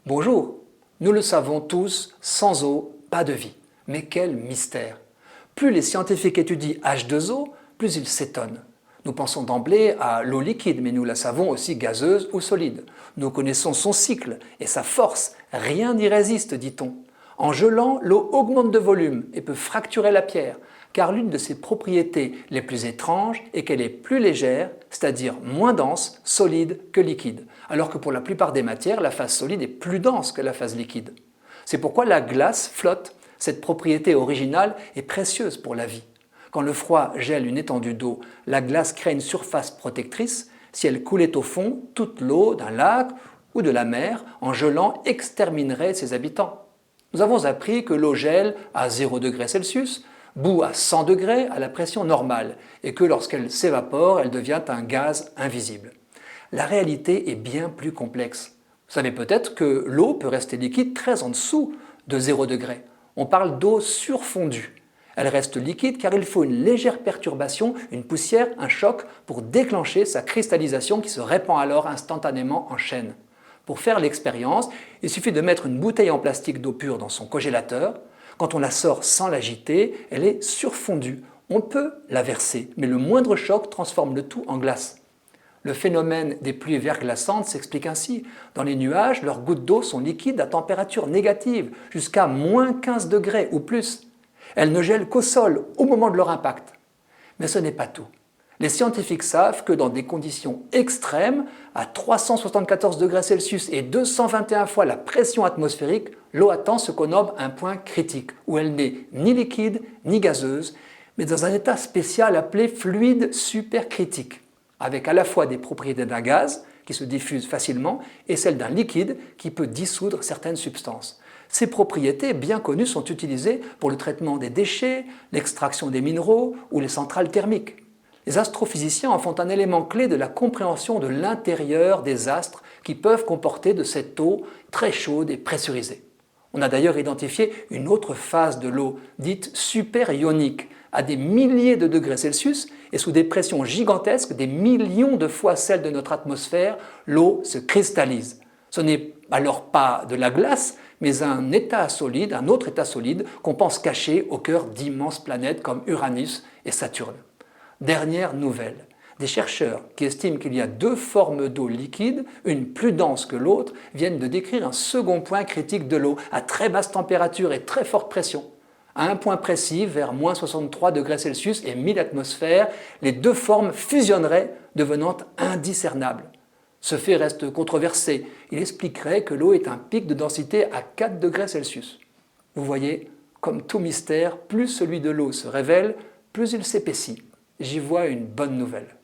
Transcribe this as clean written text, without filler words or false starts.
Bonjour, nous le savons tous, sans eau, pas de vie. Mais quel mystère! Plus les scientifiques étudient H2O, plus ils s'étonnent. Nous pensons d'emblée à l'eau liquide, mais nous la savons aussi gazeuse ou solide. Nous connaissons son cycle et sa force, rien n'y résiste, dit-on. En gelant, l'eau augmente de volume et peut fracturer la pierre, car l'une de ses propriétés les plus étranges est qu'elle est plus légère, c'est-à-dire moins dense, solide que liquide, alors que pour la plupart des matières, la phase solide est plus dense que la phase liquide. C'est pourquoi la glace flotte. Cette propriété originale est précieuse pour la vie. Quand le froid gèle une étendue d'eau, la glace crée une surface protectrice. Si elle coulait au fond, toute l'eau d'un lac ou de la mer, en gelant, exterminerait ses habitants. Nous avons appris que l'eau gèle à 0 degré Celsius, bout à 100 degrés à la pression normale, et que lorsqu'elle s'évapore, elle devient un gaz invisible. La réalité est bien plus complexe. Vous savez peut-être que l'eau peut rester liquide très en dessous de 0 degré. On parle d'eau surfondue. Elle reste liquide car il faut une légère perturbation, une poussière, un choc pour déclencher sa cristallisation qui se répand alors instantanément en chaîne. Pour faire l'expérience, il suffit de mettre une bouteille en plastique d'eau pure dans son congélateur. Quand on la sort sans l'agiter, elle est surfondue. On peut la verser, mais le moindre choc transforme le tout en glace. Le phénomène des pluies verglaçantes s'explique ainsi. Dans les nuages, leurs gouttes d'eau sont liquides à température négative, jusqu'à moins 15 degrés ou plus. Elles ne gèlent qu'au sol, au moment de leur impact. Mais ce n'est pas tout. Les scientifiques savent que dans des conditions extrêmes, à 374 degrés Celsius et 221 fois la pression atmosphérique, l'eau atteint ce qu'on nomme un point critique, où elle n'est ni liquide ni gazeuse, mais dans un état spécial appelé fluide supercritique, avec à la fois des propriétés d'un gaz, qui se diffuse facilement, et celles d'un liquide, qui peut dissoudre certaines substances. Ces propriétés bien connues sont utilisées pour le traitement des déchets, l'extraction des minéraux ou les centrales thermiques. Les astrophysiciens en font un élément clé de la compréhension de l'intérieur des astres qui peuvent comporter de cette eau très chaude et pressurisée. On a d'ailleurs identifié une autre phase de l'eau, dite supérionique, à des milliers de degrés Celsius et sous des pressions gigantesques, des millions de fois celles de notre atmosphère, l'eau se cristallise. Ce n'est alors pas de la glace, mais un état solide, un autre état solide qu'on pense caché au cœur d'immenses planètes comme Uranus et Saturne. Dernière nouvelle, des chercheurs qui estiment qu'il y a deux formes d'eau liquide, une plus dense que l'autre, viennent de décrire un second point critique de l'eau à très basse température et très forte pression. À un point précis, vers moins 63 degrés Celsius et 1000 atmosphères, les deux formes fusionneraient, devenant indiscernables. Ce fait reste controversé. Il expliquerait que l'eau est un pic de densité à 4 degrés Celsius. Vous voyez, comme tout mystère, plus celui de l'eau se révèle, plus il s'épaissit. J'y vois une bonne nouvelle.